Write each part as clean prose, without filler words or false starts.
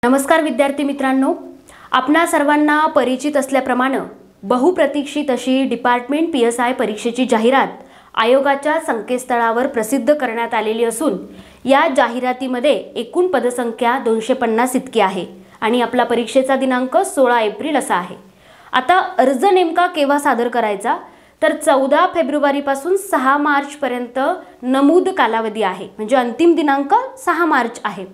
नमस्कार विद्यार्थी मित्रांनो, आपणा सर्वांना परिचित असल्याप्रमाणे बहुप्रतीक्षित अशी डिपार्टमेंट PSI परीक्षेची जाहिरात आयोगाच्या संकेतस्थळावर प्रसिद्ध करण्यात आलेली असून या जाहिरातीमध्ये एकूण पदसंख्या 250 इतकी आहे आणि आपला परीक्षेचा दिनांक 16 एप्रिल असा आहे। आता अर्ज नेमका केव्हा सादर करायचा तर 14 फेब्रुवारी पासून 6 मार्च पर्यंत नमूद कालावधी आहे, म्हणजे अंतिम दिनांक 6 मार्च आहे।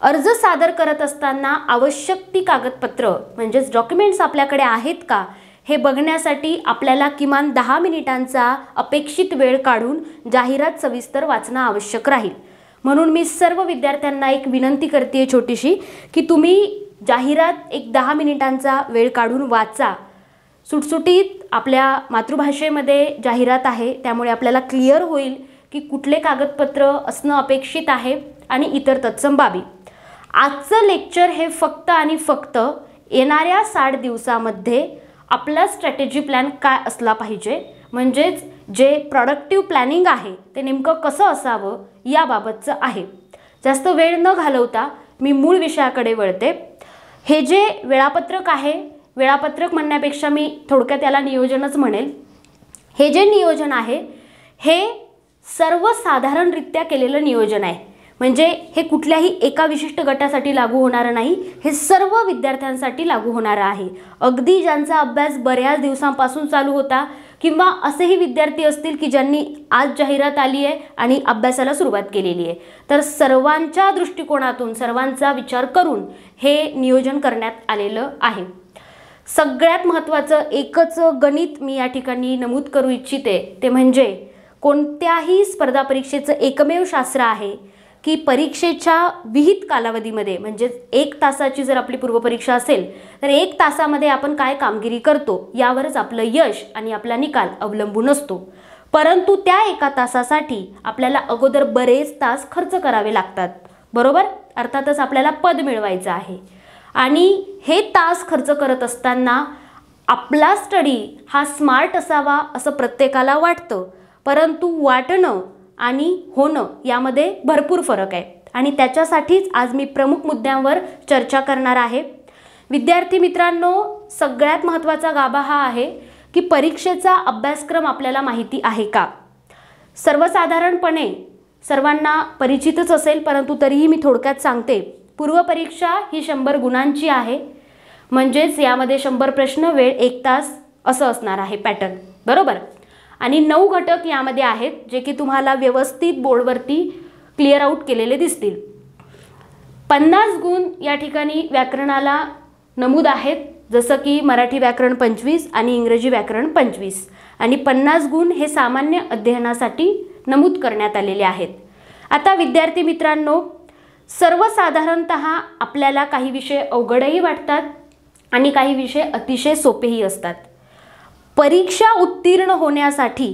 अर्ज सादर करत असताना आवश्यक ती कागदपत्र म्हणजे डॉक्युमेंट्स आपल्याकडे आहेत का हे बघण्यासाठी आपल्याला किमान 10 मिनिटांचा अपेक्षित वेळ काढून जाहिरात सविस्तर वाचणे आवश्यक राहील। म्हणून मी सर्व विद्यार्थ्यांना एक विनंती करते छोटीशी की तुम्ही जाहिरात एक 10 मिनिटांचा वेळ काढून वाचा। सुटसुटीत आपल्या मातृभाषेमध्ये जाहिरात आहे, त्यामुळे आपल्याला क्लिअर होईल की कुठले कागदपत्र असणे अपेक्षित आहे आणि इतर तत्सम बाबी। आजचं लेक्चर हे फक्त आणि फक्त येणाऱ्या 60 दिवसांमध्ये आपला स्ट्रॅटेजी प्लॅन काय असला पाहिजे, म्हणजेच जे प्रोडक्टिव्ह प्लॅनिंग आहे ते नेमकं कसं असावं याबाबतचं आहे। जास्त वेळ न घालवता मी मूळ विषयाकडे वळते। हे जे वेळापत्रक आहे, वेळापत्रक म्हणण्यापेक्षा मी थोडक्यात त्याला नियोजनच म्हणेल। हे जे नियोजन आहे हे सर्वसाधारणरित्या केलेलं नियोजन आहे, म्हणजे हे कुठल्याही एका विशिष्ट गटासाठी लागू होणार नाही, हे सर्व विद्यार्थ्यांसाठी लागू होणार आहे। अगदी ज्यांचा अभ्यास बऱ्याच दिवसांपासून चालू होता किंवा असेही विद्यार्थी असतील की ज्यांनी आज जाहिरात आली आहे आणि अभ्यासाला सुरुवात केलेली आहे, तर सर्वांच्या दृष्टिकोनातून सर्वांचा विचार करून हे नियोजन करण्यात आलेलं आहे। सगळ्यात महत्त्वाचं एकच गणित मी या ठिकाणी नमूद करू इच्छिते, ते म्हणजे कोणत्याही स्पर्धा परीक्षेचं एकमेव शास्त्र आहे की परीक्षेच्या विहित कालावधीमध्ये, म्हणजे 1 तासाची जर आपली पूर्वपरीक्षा असेल तर 1 तासामध्ये आपण काय कामगिरी करतो यावरच आपलं यश आणि आपला निकाल अवलंबून असतो। परंतु त्या 1 तासासाठी आपल्याला अगोदर बरेच तास खर्च करावे लागतात, बरोबर। अर्थातच आपल्याला पद मिळवायचं आहे आणि हे तास खर्च करत असताना आपला स्टडी हा स्मार्ट असावा असं प्रत्येकाला वाटतं, परंतु वाटणं आणि होणं यामध्ये भरपूर फरक आहे आणि त्याच्यासाठीच आज मी प्रमुख मुद्द्यांवर चर्चा करणार आहे। विद्यार्थी मित्रांनो, सगळ्यात महत्त्वाचा गाभा हा आहे की परीक्षेचा अभ्यासक्रम आपल्याला माहिती आहे का। सर्वसाधारणपणे सर्वांना परिचितच असेल, परंतु तरीही मी थोडक्यात सांगते। पूर्वपरीक्षा ही 100 गुणांची आहे, म्हणजेच यामध्ये 100 प्रश्न, वेळ 1 तास असं असणार आहे पॅटर्न, बरोबर। आणि 9 घटक यामध्ये आहेत जे की तुम्हाला व्यवस्थित बोर्डवरती क्लिअर आउट केलेले दिसतील। 50 गुण या ठिकाणी व्याकरणाला नमूद आहेत, जसं की मराठी व्याकरण 25 आणि इंग्रजी व्याकरण 25, आणि 50 गुण हे सामान्य अध्ययनासाठी नमूद करण्यात आलेले आहेत। आता विद्यार्थी मित्रांनो, सर्वसाधारणतः आपल्याला काही विषय अवघडही वाटतात आणि काही विषय अतिशय सोपेही असतात। परीक्षा उत्तीर्ण होण्यासाठी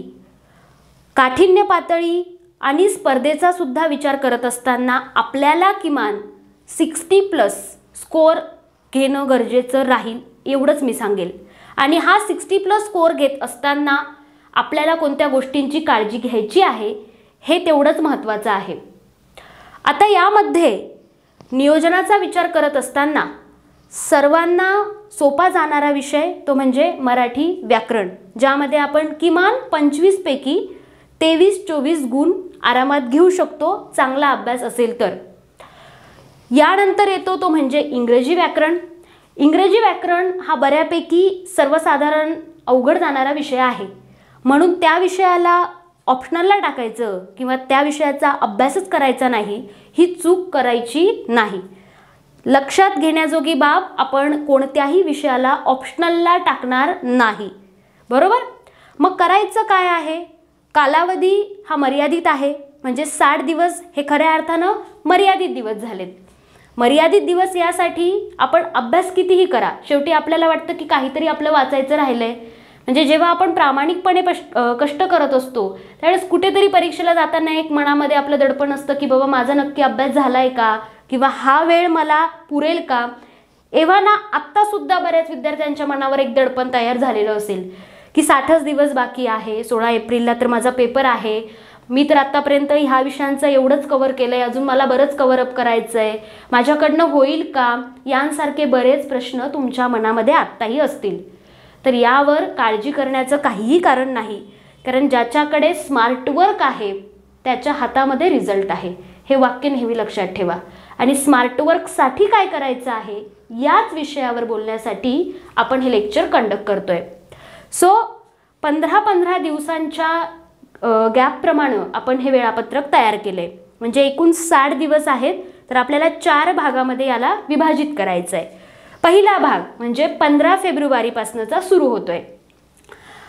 काठिण्य पातळी आणि स्पर्धेचा सुद्धा विचार करत असताना आपल्याला किमान 60+ स्कोअर घेणं गरजेचं राहील, एवढंच मी सांगेल। आणि हा 60+ स्कोअर घेत असताना आपल्याला कोणत्या गोष्टींची काळजी घ्यायची आहे हे तेवढंच महत्त्वाचं आहे। आता यामध्ये नियोजनाचा विचार करत असताना सर्वांना सोपा जाणारा विषय तो म्हणजे मराठी व्याकरण, ज्यामध्ये आपण किमान 25 पैकी 23-24 गुण आरामात घेऊ शकतो चांगला अभ्यास असेल तर। यानंतर येतो तो म्हणजे इंग्रजी व्याकरण। इंग्रजी व्याकरण हा बऱ्यापैकी सर्वसाधारण अवघड जाणारा विषय आहे, म्हणून त्या विषयाला ऑप्शनलला टाकायचं किंवा त्या विषयाचा अभ्यासच करायचा नाही ही चूक करायची नाही। लक्षात घेण्याजोगी बाब, आपण कोणत्याही विषयाला ऑप्शनलला टाकणार नाही, बरोबर। मग करायचं काय आहे, कालावधी हा मर्यादित आहे, म्हणजे 60 दिवस हे खऱ्या अर्थानं मर्यादित दिवस झालेत। मर्यादित दिवस यासाठी आपण अभ्यास कितीही करा, शेवटी आपल्याला वाटतं की काहीतरी आपलं वाचायचं राहिलंय। म्हणजे जेव्हा आपण प्रामाणिकपणे कष्ट करत असतो त्यावेळेस कुठेतरी परीक्षेला जाताना एक मनामध्ये आपलं दडपण असतं की बाबा माझा नक्की अभ्यास झालाय का किंवा हा वेळ मला पुरेल का। एव्हा ना आत्तासुद्धा बऱ्याच विद्यार्थ्यांच्या मनावर एक दडपण तयार झालेलं असेल की 60च दिवस बाकी आहे, 16 एप्रिलला तर माझा पेपर आहे, मी तर आत्तापर्यंत ह्या विषयांचं एवढंच कव्हर केलं आहे, अजून मला बरंच कव्हरअप करायचं आहे, माझ्याकडनं होईल का, यांसारखे बरेच प्रश्न तुमच्या मनामध्ये आत्ताही असतील. तर यावर काळजी करण्याचं काहीही कारण नाही, कारण ज्याच्याकडे स्मार्ट वर्क आहे त्याच्या हातामध्ये रिझल्ट आहे. हे वाक्य नेहमी लक्षात ठेवा. आणि स्मार्ट वर्कसाठी काय करायचं आहे याच विषयावर बोलण्यासाठी आपण हे लेक्चर कंडक्ट करतोय. सो 15-15 दिवसांच्या गॅपप्रमाणे आपण हे वेळापत्रक तयार केले. म्हणजे एकूण 60 दिवस आहेत, तर आपल्याला 4 भागामध्ये याला विभाजित करायचं आहे. पहिला भाग म्हणजे 15 फेब्रुवारीपासूनचा सुरू होतोय.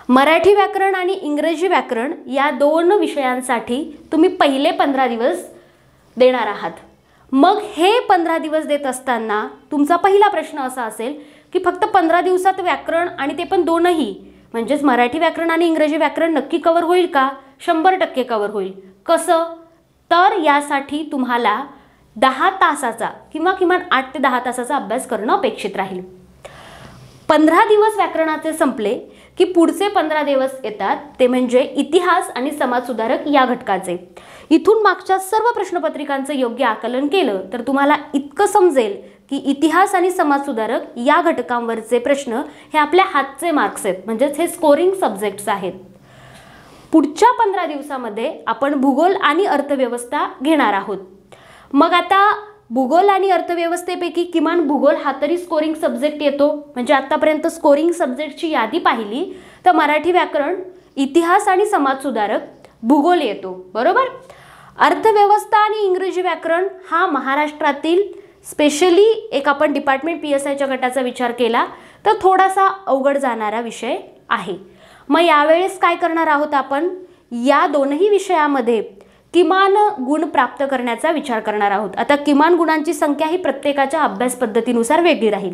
मराठी व्याकरण आणि इंग्रजी व्याकरण या 2 विषयांसाठी तुम्ही पहिले 15 दिवस देणार आहात. मग हे 15 दिवस देत असताना तुमचा पहिला प्रश्न असा असेल की फक्त 15 दिवसात व्याकरण आणि ते पण 2ही म्हणजेच मराठी व्याकरण आणि इंग्रजी व्याकरण नक्की कव्हर होईल का? 100% कव्हर होईल. कसं? तर यासाठी तुम्हाला 10 तासाचा किंवा किमान 8 ते 10 तासाचा अभ्यास करणं अपेक्षित राहील. 15 दिवस व्याकरणाचे संपले की पुढचे 15 दिवस येतात, ते म्हणजे इतिहास आणि समाजसुधारक या घटकाचे. इथून मागच्या सर्व प्रश्नपत्रिकांचं योग्य आकलन केलं तर तुम्हाला इतकं समजेल की इतिहास आणि समाजसुधारक या घटकांवरचे प्रश्न हे आपल्या हातचे मार्क्स आहेत, म्हणजेच हे स्कोरिंग सब्जेक्ट्स आहेत. पुढच्या 15 दिवसामध्ये आपण भूगोल आणि अर्थव्यवस्था घेणार आहोत. मग आता भूगोल आणि अर्थव्यवस्थेपैकी किमान भूगोल हा तरी स्कोरिंग सब्जेक्ट येतो. म्हणजे आतापर्यंत स्कोरिंग सब्जेक्टची यादी पाहिली तर मराठी व्याकरण, इतिहास आणि समाजसुधारक, भूगोल येतो, बरोबर. अर्थव्यवस्था आणि इंग्रजी व्याकरण हा महाराष्ट्रातील स्पेशली एक आपण डिपार्टमेंट PSIच्या गटाचा विचार केला तर थोडासा अवघड जाणारा विषय आहे. मग यावेळेस काय करणार आहोत आपण? या 2ही विषयामध्ये किमान गुण प्राप्त करण्याचा विचार करणार आहोत. आता किमान गुणांची संख्या ही प्रत्येकाच्या अभ्यास पद्धतीनुसार वेगळी राहील.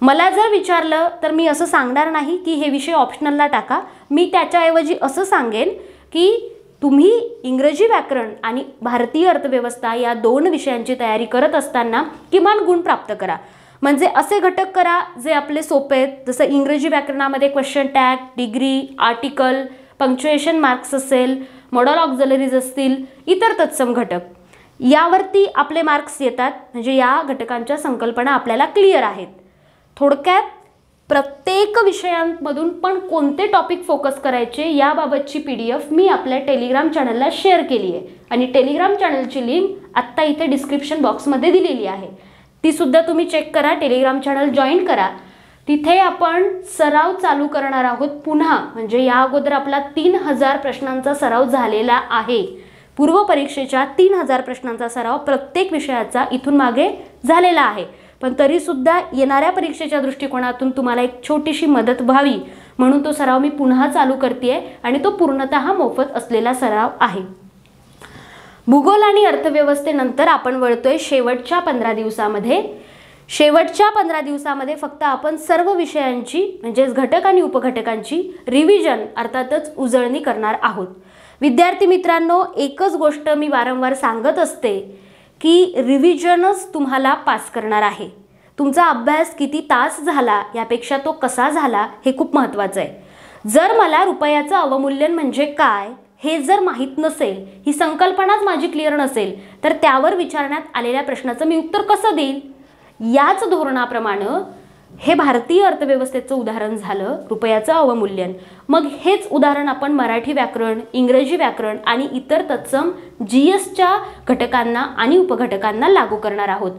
मला जर विचारलं तर मी असं सांगणार नाही की हे विषय ऑप्शनलला टाका. मी त्याच्याऐवजी असं सांगेन की तुम्ही इंग्रजी व्याकरण आणि भारतीय अर्थव्यवस्था या 2 विषयांची तयारी करत असताना किमान गुण प्राप्त करा. म्हणजे असे घटक करा जे आपले सोपे आहेत, जसं इंग्रजी व्याकरणामध्ये question tag, degree, article, punctuation marks असेल, मॉडल ऑक्झिलरीज असतील, इतर तत्सम घटक यावरती आपले मार्क्स येतात. म्हणजे या घटकांच्या संकल्पना आपल्याला क्लिअर आहेत. थोडक्यात प्रत्येक विषयांमधून पण कोणते टॉपिक फोकस करायचे याबाबतची PDF मी आपल्या टेलिग्राम चॅनलला शेअर केली आहे आणि टेलिग्राम चॅनलची लिंक आत्ता इथे डिस्क्रिप्शन बॉक्समध्ये दिलेली आहे. ती सुद्धा तुम्ही चेक करा. टेलिग्राम चॅनल जॉईन करा. तिथे आपण सराव चालू करणार आहोत पुन्हा. म्हणजे या अगोदर आपला 3000 प्रश्नांचा सराव झालेला आहे. पूर्व परीक्षेच्या 3000 प्रश्नांचा सराव प्रत्येक विषयाचा इथून मागे झालेला आहे. पण तरीसुद्धा येणाऱ्या परीक्षेच्या दृष्टिकोनातून तुम्हाला एक छोटीशी मदत व्हावी म्हणून तो सराव मी पुन्हा चालू करते आणि तो पूर्णतः मोफत असलेला सराव आहे. भूगोल आणि अर्थव्यवस्थेनंतर आपण वळतोय शेवटच्या 15 दिवसामध्ये. शेवटच्या 15 दिवसामध्ये फक्त आपण सर्व विषयांची म्हणजेच घटक आणि उपघटकांची रिव्हिजन अर्थातच उजळणी करणार आहोत. विद्यार्थी मित्रांनो, एकच गोष्ट मी वारंवार सांगत असते की रिव्हिजनच तुम्हाला पास करणार आहे. तुमचा अभ्यास किती तास झाला यापेक्षा तो कसा झाला हे खूप महत्त्वाचं आहे. जर मला रुपयाचं अवमूल्यन म्हणजे काय हे जर माहीत नसेल, ही संकल्पनाच माझी क्लिअर नसेल, तर त्यावर विचारण्यात आलेल्या प्रश्नाचं मी उत्तर कसं देईल? याच धोरणाप्रमाणे हे भारतीय अर्थव्यवस्थेचं उदाहरण झालं रुपयाचं अवमूल्यन. मग हेच उदाहरण आपण मराठी व्याकरण, इंग्रजी व्याकरण आणि इतर तत्सम GSच्या घटकांना आणि उपघटकांना लागू करणार आहोत.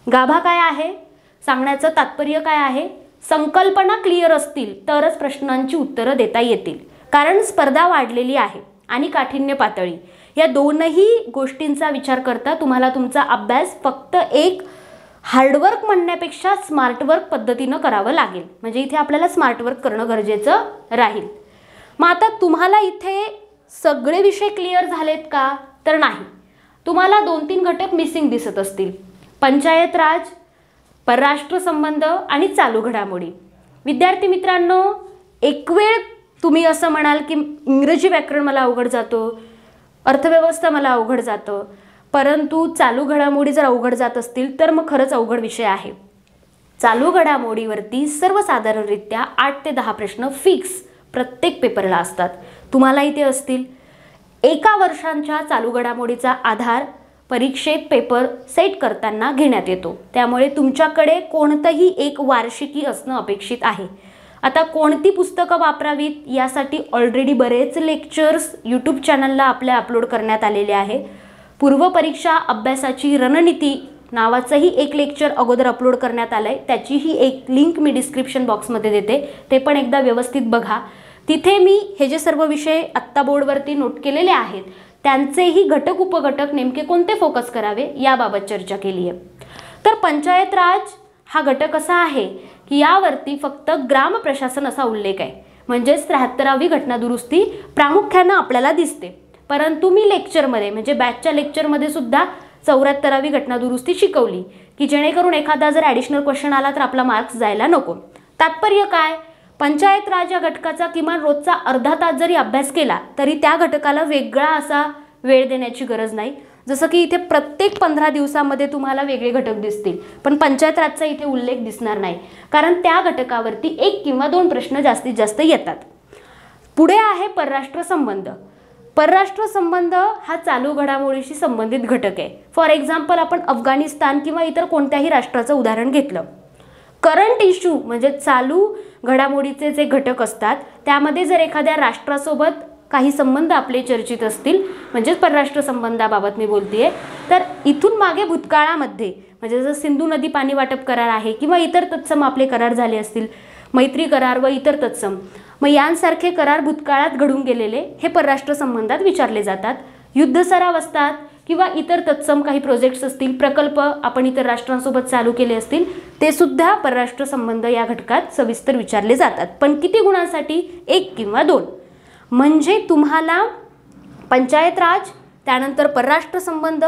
गाभा काय आहे? सांगण्याचं तात्पर्य काय आहे? संकल्पना क्लिअर असतील तरच प्रश्नांची उत्तरं देता येतील. कारण स्पर्धा वाढलेली आहे आणि काठिण्य पातळी या 2ही गोष्टींचा विचार करता तुम्हाला तुमचा अभ्यास फक्त एक हार्डवर्क म्हणण्यापेक्षा स्मार्टवर्क पद्धतीनं करावं लागेल. म्हणजे इथे आपल्याला स्मार्टवर्क करणं गरजेचं राहील. मग आता तुम्हाला इथे सगळे विषय क्लिअर झालेत का? तर नाही. तुम्हाला 2-3 घटक मिसिंग दिसत असतील. पंचायत राज, परराष्ट्र संबंध आणि चालू घडामोडी. विद्यार्थी मित्रांनो, एक वेळ तुम्ही असं म्हणाल की इंग्रजी व्याकरण मला अवघड जातो, अर्थव्यवस्था मला अवघड जातं, परंतु चालू घडामोडी जर अवघड जात असतील तर मग खरंच अवघड विषय आहे. चालू घडामोडीवरती सर्वसाधारणरित्या 8 ते 10 प्रश्न फिक्स प्रत्येक पेपरला असतात. तुम्हालाही ते असतील. एका वर्षांच्या चालू घडामोडीचा आधार परीक्षेत पेपर सेट करताना घेण्यात येतो. त्यामुळे तुमच्याकडे कोणतंही एक वार्षिकी असणं अपेक्षित आहे. आता कोणती पुस्तकं वापरावीत यासाठी ऑलरेडी बरेच लेक्चर्स यूट्यूब चॅनलला आपल्या अपलोड करण्यात आलेले आहे. पूर्व परीक्षा अभ्यासाची रणनीती नावाचंही एक लेक्चर अगोदर अपलोड करण्यात आलं आहे. त्याचीही एक लिंक मी डिस्क्रिप्शन बॉक्समध्ये देते, ते पण एकदा व्यवस्थित बघा. तिथे मी हे जे सर्व विषय आत्ता बोर्डवरती नोट केलेले आहेत त्यांचेही घटक उपघटक नेमके कोणते फोकस करावे याबाबत चर्चा केली आहे. तर पंचायत राज हा घटक असा आहे की यावरती फक्त ग्राम प्रशासन असा उल्लेख आहे, म्हणजेच 73वी घटना दुरुस्ती प्रामुख्यानं आपल्याला दिसते. परंतु मी लेक्चरमध्ये म्हणजे बॅचच्या लेक्चरमध्ये सुद्धा 74वी घटना दुरुस्ती शिकवली की जेणेकरून एखादा जर ॲडिशनल क्वेश्चन आला तर आपला मार्क्स जायला नको. तात्पर्य काय, पंचायत राज या घटकाचा किमान रोजचा अर्धा तास जरी अभ्यास केला तरी त्या घटकाला वेगळा असा वेळ देण्याची गरज नाही. जसं की इथे प्रत्येक 15 दिवसामध्ये तुम्हाला वेगळे घटक दिसतील, पण पंचायत राजचा इथे उल्लेख दिसणार नाही, कारण त्या घटकावरती 1 किंवा 2 प्रश्न जास्तीत जास्त येतात. पुढे आहे परराष्ट्र संबंध. परराष्ट्र संबंध हा चालू घडामोडीशी संबंधित घटक आहे. फॉर एक्झाम्पल आपण अफगाणिस्तान किंवा इतर कोणत्याही राष्ट्राचं उदाहरण घेतलं. करंट इश्यू म्हणजे चालू घडामोडीचे जे घटक असतात त्यामध्ये जर एखाद्या राष्ट्रासोबत काही संबंध आपले चर्चित असतील, म्हणजेच परराष्ट्र संबंधाबाबत मी बोलतेय, तर इथून मागे भूतकाळामध्ये म्हणजे जसं सिंधू नदी पाणी वाटप करार आहे किंवा इतर तत्सम आपले करार झाले असतील, मैत्री करार व इतर तत्सम, मग यांसारखे करार भूतकाळात घडून गेलेले हे परराष्ट्र संबंधात विचारले जातात. युद्ध सराव असतात किंवा इतर तत्सम काही प्रोजेक्ट्स असतील, प्रकल्प आपण इतर राष्ट्रांसोबत चालू केले असतील, ते सुद्धा परराष्ट्र संबंध या घटकात सविस्तर विचारले जातात. पण किती गुणांसाठी? 1 किंवा 2. म्हणजे तुम्हाला पंचायत राज त्यानंतर परराष्ट्र संबंध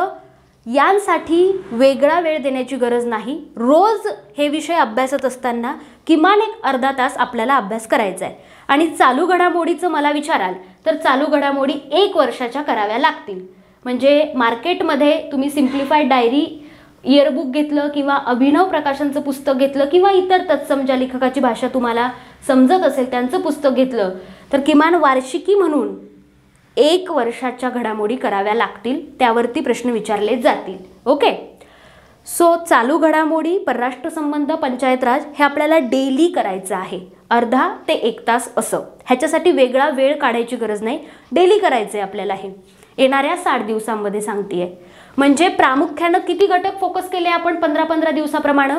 यांसाठी वेगळा वेळ देण्याची गरज नाही. रोज हे विषय अभ्यासत असताना किमान एक अर्धा तास आपल्याला अभ्यास करायचा आहे. आणि चालू घडामोडीचं मला विचाराल तर चालू घडामोडी 1 वर्षाच्या कराव्या लागतील. म्हणजे मार्केटमध्ये तुम्ही सिम्प्लिफाईड डायरी इयरबुक घेतलं किंवा अभिनव प्रकाशनचं पुस्तक घेतलं किंवा इतर तत्सम ज्या लेखकाची भाषा तुम्हाला समजत असेल त्यांचं पुस्तक घेतलं तर किमान वार्षिकी म्हणून 1 वर्षाच्या घडामोडी कराव्या लागतील. त्यावरती प्रश्न विचारले जातील. ओके, सो चालू घडामोडी, परराष्ट्र संबंध, पंचायत राज हे आपल्याला डेली करायचं आहे. अर्धा ते 1 तास असं. ह्याच्यासाठी वेगळा वेळ काढायची गरज नाही, डेली करायचं आहे आपल्याला. हे येणाऱ्या 60 दिवसांमध्ये सांगतेय. म्हणजे प्रामुख्यानं किती घटक फोकस केले आपण 15-15 दिवसाप्रमाणे.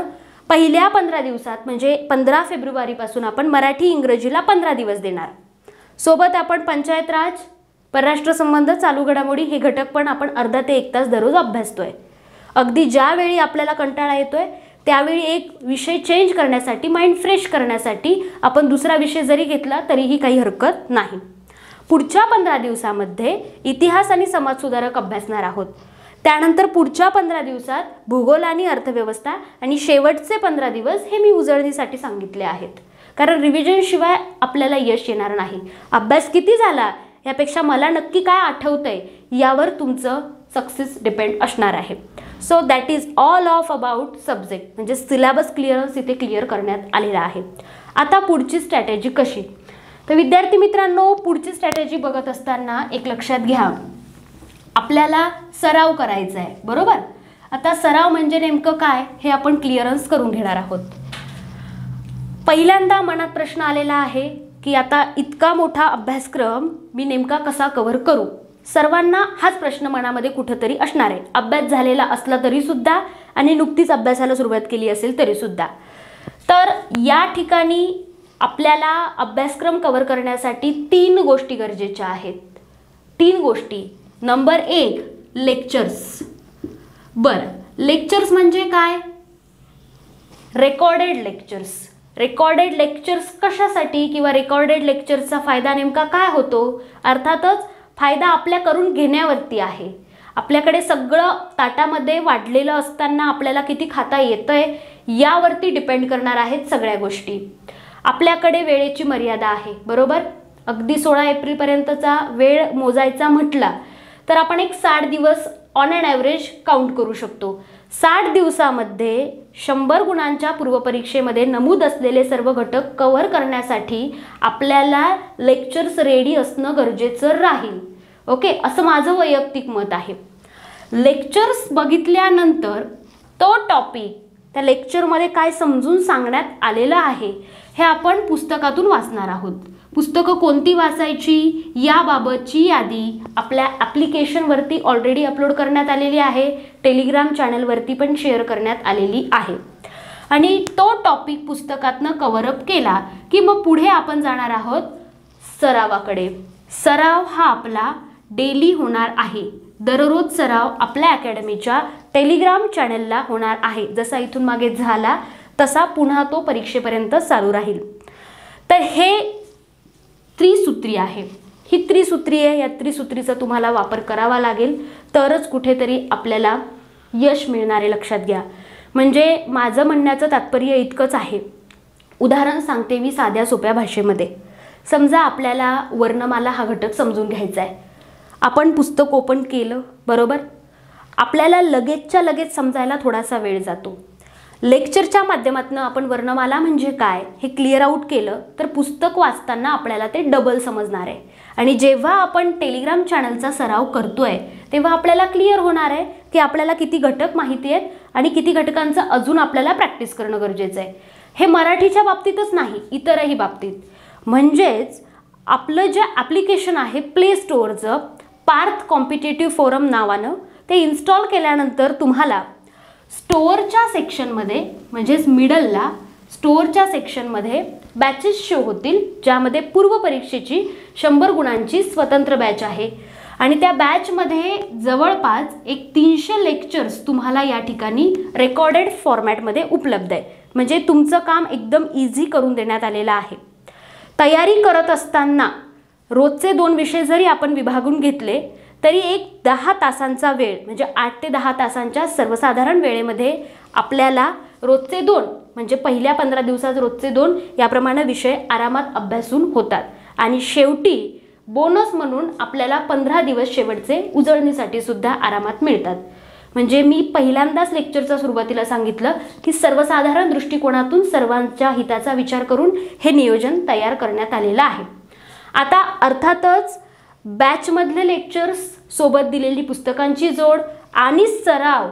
पहिल्या 15 दिवसात म्हणजे 15 फेब्रुवारीपासून आपण मराठी इंग्रजीला 15 दिवस देणार. सोबत आपण पंचायत राज, परराष्ट्र संबंध, चालू घडामोडी हे घटक पण आपण अर्धा ते 1 तास दररोज अभ्यासतोय. अगदी ज्यावेळी आपल्याला कंटाळा येतोय त्यावेळी एक विषय चेंज करण्यासाठी, माइंड फ्रेश करण्यासाठी आपण दुसरा विषय जरी घेतला तरीही काही हरकत नाही. पुढच्या 15 दिवसामध्ये इतिहास आणि समाजसुधारक अभ्यासणार आहोत. त्यानंतर पुढच्या 15 दिवसात भूगोल आणि अर्थव्यवस्था आणि शेवटचे 15 दिवस हे मी उजळणीसाठी सांगितले आहेत. कारण रिव्हिजन शिवाय आपल्याला यश येणार नाही. अभ्यास किती झाला यापेक्षा मला नक्की काय आठवतंय यावर तुमचं सक्सेस डिपेंड असणार आहे. So that is all of about subject. म्हणजे सिलेबस क्लिअरन्स इथे क्लिअर करण्यात आलेला आहे. आता पुढची स्ट्रॅटेजी कशी? तर विद्यार्थी मित्रांनो, पुढची स्ट्रॅटेजी बघत असताना एक लक्षात घ्या, आपल्याला सराव करायचा आहे. बरोबर? आता सराव म्हणजे नेमकं काय हे आपण क्लिअरन्स करून घेणार आहोत. पहिल्यांदा मनात प्रश्न आलेला आहे की आता इतका मोठा अभ्यासक्रम मी नेमका कसा कव्हर करू? सर्वांना हाच प्रश्न मनामध्ये कुठंतरी असणार आहे. अभ्यास झालेला असला तरी सुद्धा आणि नुकतीच अभ्यासाला सुरुवात केली असेल तरी सुद्धा. तर या ठिकाणी आपल्याला अभ्यासक्रम कव्हर करण्यासाठी 3 गोष्टी गरजेच्या आहेत. 3 गोष्टी. Number 1 lectures. बरं, लेक्चर्स म्हणजे काय? Recorded lectures. रेकॉर्डेड लेक्चर्स कशासाठी किंवा रेकॉर्डेड लेक्चर्सचा फायदा नेमका काय होतो? अर्थातच फायदा आपल्या करून घेण्यावरती आहे. आपल्याकडे सगळं ताटामध्ये वाढलेलं असताना आपल्याला किती खाता येतंय यावरती डिपेंड करणार आहेत सगळ्या गोष्टी. आपल्याकडे वेळेची मर्यादा आहे. बरोबर? अगदी 16 एप्रिलपर्यंतचा वेळ मोजायचा म्हटला तर आपण एक 60 दिवस ऑन अँड ॲव्हरेज काउंट करू शकतो. 60 दिवसामध्ये 100 गुणांच्या पूर्वपरीक्षेमध्ये नमूद असलेले सर्व घटक कव्हर करण्यासाठी आपल्याला लेक्चर्स रेडी असणं गरजेचं राहील. ओके, असं माझं वैयक्तिक मत आहे. लेक्चर्स बघितल्यानंतर तो टॉपिक त्या लेक्चरमध्ये काय समजून सांगण्यात आलेलं आहे हे आपण पुस्तकातून वाचणार आहोत. पुस्तकं कोणती वाचायची याबाबतची यादी आपल्या ॲप्लिकेशनवरती ऑलरेडी अपलोड करण्यात आलेली आहे, टेलिग्राम चॅनलवरती पण शेअर करण्यात आलेली आहे. आणि तो टॉपिक पुस्तकातनं कव्हरअप केला की मग पुढे आपण जाणार आहोत सरावाकडे. सराव हा आपला डेली होणार आहे. दररोज सराव आपल्या अकॅडमीच्या टेलिग्राम चॅनलला होणार आहे. जसा इथून मागे झाला तसा पुन्हा तो परीक्षेपर्यंत चालू राहील. तर हे त्रिसूत्री आहे. ही त्रिसूत्री आहे. या त्रिसूत्रीचा तुम्हाला वापर करावा लागेल तरच कुठेतरी आपल्याला यश मिळणार आहे. लक्षात घ्या. म्हणजे माझं म्हणण्याचं तात्पर्य इतकंच आहे. उदाहरण सांगते मी साध्या सोप्या भाषेमध्ये. समजा आपल्याला वर्णमाला हा घटक समजून घ्यायचा आहे. आपण पुस्तक ओपन केलं, बरोबर. आपल्याला लगेचच्या लगेच समजायला थोडासा वेळ जातो. लेक्चरच्या माध्यमातून आपण वर्णमाला म्हणजे काय हे क्लिअर आउट केलं तर पुस्तक वाचताना आपल्याला ते डबल समजणार आहे. आणि जेव्हा आपण टेलिग्राम चॅनलचा सराव करतोय तेव्हा आपल्याला क्लिअर होणार आहे की आपल्याला किती घटक माहिती आहेत आणि किती घटकांचं अजून आपल्याला प्रॅक्टिस करणं गरजेचं आहे. हे मराठीच्या बाबतीतच नाही, इतरही बाबतीत. म्हणजेच आपलं जे ॲप्लिकेशन आहे प्ले स्टोअरचं, पार्थ कॉम्पिटेटिव्ह फोरम नावानं, ते इन्स्टॉल केल्यानंतर तुम्हाला स्टोअरच्या सेक्शनमध्ये म्हणजेच मिडलला स्टोअरच्या सेक्शनमध्ये बॅचेस शो होतील, ज्यामध्ये पूर्व परीक्षेची 100 गुणांची स्वतंत्र बॅच आहे. आणि त्या बॅचमध्ये जवळपास एक 300 लेक्चर्स तुम्हाला या ठिकाणी रेकॉर्डेड फॉर्मॅटमध्ये उपलब्ध आहे. म्हणजे तुमचं काम एकदम इझी करून देण्यात आलेलं आहे. तयारी करत असताना रोजचे 2 विषय जरी आपण विभागून घेतले तरी एक 10 तासांचा वेळ म्हणजे 8 ते 10 तासांच्या सर्वसाधारण वेळेमध्ये आपल्याला रोजचे 2 म्हणजे पहिल्या 15 दिवसात रोजचे 2 याप्रमाणे विषय आरामात अभ्यासून होतात. आणि शेवटी बोनस म्हणून आपल्याला 15 दिवस शेवटचे उजळणीसाठी सुद्धा आरामात मिळतात. म्हणजे मी पहिल्यांदाच लेक्चरच्या सुरुवातीला सांगितलं की सर्वसाधारण दृष्टिकोनातून सर्वांच्या हिताचा विचार करून हे नियोजन तयार करण्यात आलेलं आहे. आता अर्थातच बॅचमधले लेक्चर्स सोबत दिलेली पुस्तकांची जोड आणि सराव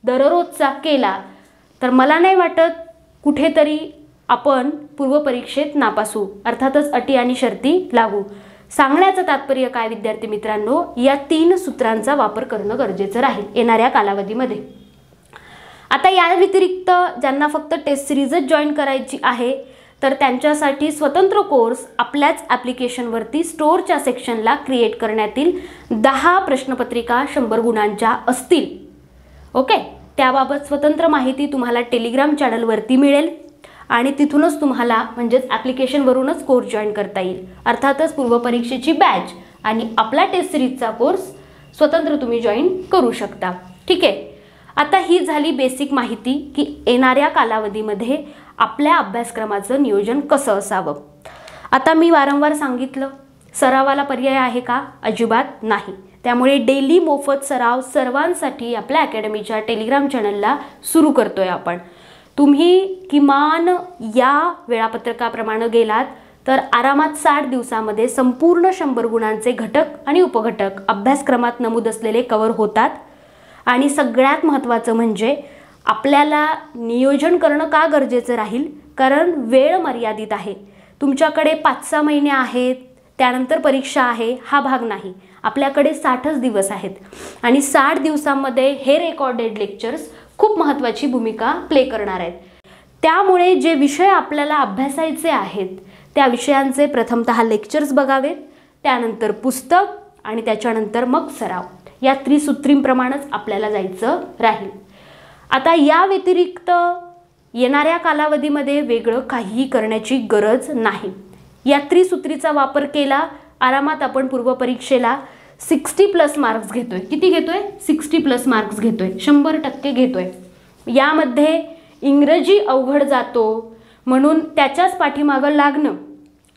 दररोजचा केला तर मला नाही वाटत कुठेतरी आपण पूर्वपरीक्षेत नापासू. अर्थातच अटी आणि शर्ती लागू. सांगण्याचं तात्पर्य काय विद्यार्थी मित्रांनो, या 3 सूत्रांचा वापर करणं गरजेचं राहील येणाऱ्या कालावधीमध्ये. आता या व्यतिरिक्त ज्यांना फक्त टेस्ट सिरीजच जॉईन करायची आहे तर त्यांच्यासाठी स्वतंत्र कोर्स आपल्याच ॲप्लिकेशनवरती स्टोअरच्या सेक्शनला क्रिएट करण्यात येईल. 10 प्रश्नपत्रिका 100 गुणांच्या असतील. ओके, त्याबाबत स्वतंत्र माहिती तुम्हाला टेलिग्राम चॅनलवरती मिळेल आणि तिथूनच तुम्हाला म्हणजेच ॲप्लिकेशनवरूनच कोर्स जॉईन करता येईल. अर्थातच पूर्वपरीक्षेची बॅच आणि आपला टेस्ट सिरीजचा कोर्स स्वतंत्र तुम्ही जॉईन करू शकता. ठीक आहे. आता ही झाली बेसिक माहिती की येणाऱ्या कालावधीमध्ये आपल्या अभ्यासक्रमाचं नियोजन कसं असावं. आता मी वारंवार सांगितलं सरावाला पर्याय आहे का? अजिबात नाही. त्यामुळे डेली मोफत सराव सर्वांसाठी आपल्या अकॅडमीच्या टेलिग्राम चॅनलला सुरू करतोय आपण. तुम्ही किमान या वेळापत्रकाप्रमाणे गेलात तर आरामात 60 दिवसामध्ये संपूर्ण 100 गुणांचे घटक आणि उपघटक अभ्यासक्रमात नमूद असलेले कव्हर होतात. आणि सगळ्यात महत्त्वाचं म्हणजे आपल्याला नियोजन करणं का गरजेचं राहील, कारण वेळ मर्यादित आहे. तुमच्याकडे 5-6 महिने आहेत, त्यानंतर परीक्षा आहे, हा भाग नाही. आपल्याकडे 60च दिवस आहेत आणि 60 दिवसांमध्ये हे रेकॉर्डेड लेक्चर्स खूप महत्त्वाची भूमिका प्ले करणार आहेत. त्यामुळे जे विषय आपल्याला अभ्यासायचे आहेत त्या विषयांचे प्रथमतः लेक्चर्स बघावेत, त्यानंतर पुस्तक आणि त्याच्यानंतर मग सराव. या त्रिसूत्रींप्रमाणेच आपल्याला जायचं राहील. आता या व्यतिरिक्त येणाऱ्या कालावधीमध्ये वेगळं काहीही करण्याची गरज नाही. या त्रिसूत्रीचा वापर केला आरामात आपण पूर्वपरीक्षेला 60+ मार्क्स घेतोय. किती घेतोय? 60+ मार्क्स घेतोय. 100% घेतोय. यामध्ये इंग्रजी अवघड जातो म्हणून त्याच्याच पाठीमागं लागणं,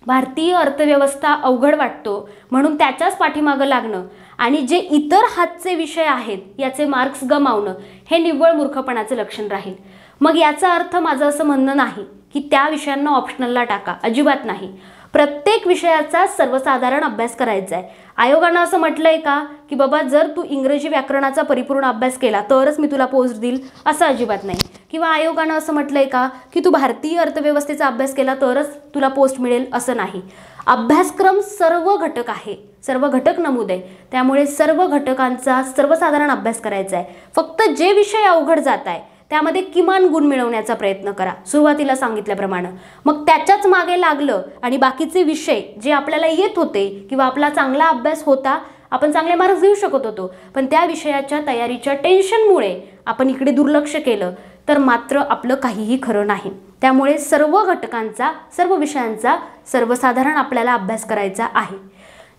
भारतीय अर्थव्यवस्था अवघड वाटतो म्हणून त्याच्याच पाठीमागं लागणं आणि जे इतर हातचे विषय आहेत याचे मार्क्स गमावणं हे निव्वळ मूर्खपणाचं लक्षण राहील. मग याचा अर्थ माझं असं म्हणणं नाही की त्या विषयांना ऑप्शनलला टाका, अजिबात नाही. प्रत्येक विषयाचा सर्वसाधारण अभ्यास करायचा आहे। आयोगानं असं म्हटलंय का की बाबा जर तू इंग्रजी व्याकरणाचा परिपूर्ण अभ्यास केला तरच मी तुला पोस्ट देईल, असं अजिबात नाही। किंवा आयोगानं असं म्हटलंय का की तू भारतीय अर्थव्यवस्थेचा अभ्यास केला तरच तुला पोस्ट मिळेल, असं नाही। अभ्यासक्रम सर्व घटक आहे, सर्व घटक नमूद आहे, त्यामुळे सर्व घटकांचा सर्वसाधारण अभ्यास करायचा आहे। फक्त जे विषय अवघड जात आहे त्यामध्ये किमान गुण मिळवण्याचा प्रयत्न करा, सुरुवातीला सांगितल्याप्रमाणे। मग त्याच्याच मागे लागलं आणि बाकीचे विषय जे आपल्याला येत होते किंवा आपला चांगला अभ्यास होता, आपण चांगले मार्क्स घेऊ शकत होतो, पण त्या विषयाच्या तयारीच्या टेन्शनमुळे आपण इकडे दुर्लक्ष केलं तर मात्र आपलं काहीही खरं नाही। त्यामुळे सर्व घटकांचा, सर्व विषयांचा सर्वसाधारण आपल्याला अभ्यास करायचा आहे।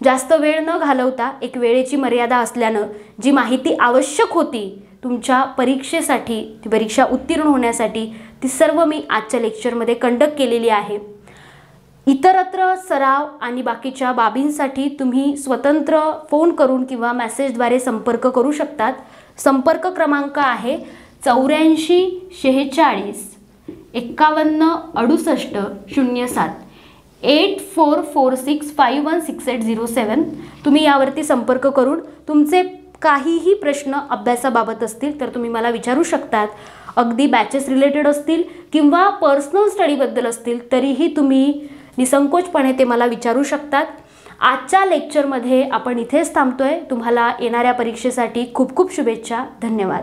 जास्त वेळ न घालवता, एक वेळेची मर्यादा असल्यानं जी माहिती आवश्यक होती तुमच्या परीक्षेसाठी, ती परीक्षा उत्तीर्ण होण्यासाठी, ती सर्व मी आजच्या लेक्चरमध्ये कंडक्ट केलेली आहे। इतरत्र सराव आणि बाकीच्या बाबींसाठी तुम्ही स्वतंत्र फोन करून किंवा मेसेजद्वारे संपर्क करू शकतात। संपर्क क्रमांक आहे 84 46 51 68 07 8446516807। तुम्ही यावरती संपर्क करून तुमचे काहीही प्रश्न अभ्यासाबाबत असतील तर तुम्ही मला विचारू शकतात। अगदी बॅचेस रिलेटेड असतील किंवा पर्सनल स्टडीबद्दल असतील तरीही तुम्ही निसंकोचपणे ते मला विचारू शकतात। आजच्या लेक्चरमध्ये आपण इथेच थांबतोय। तुम्हाला येणाऱ्या परीक्षेसाठी खूप खूप शुभेच्छा। धन्यवाद।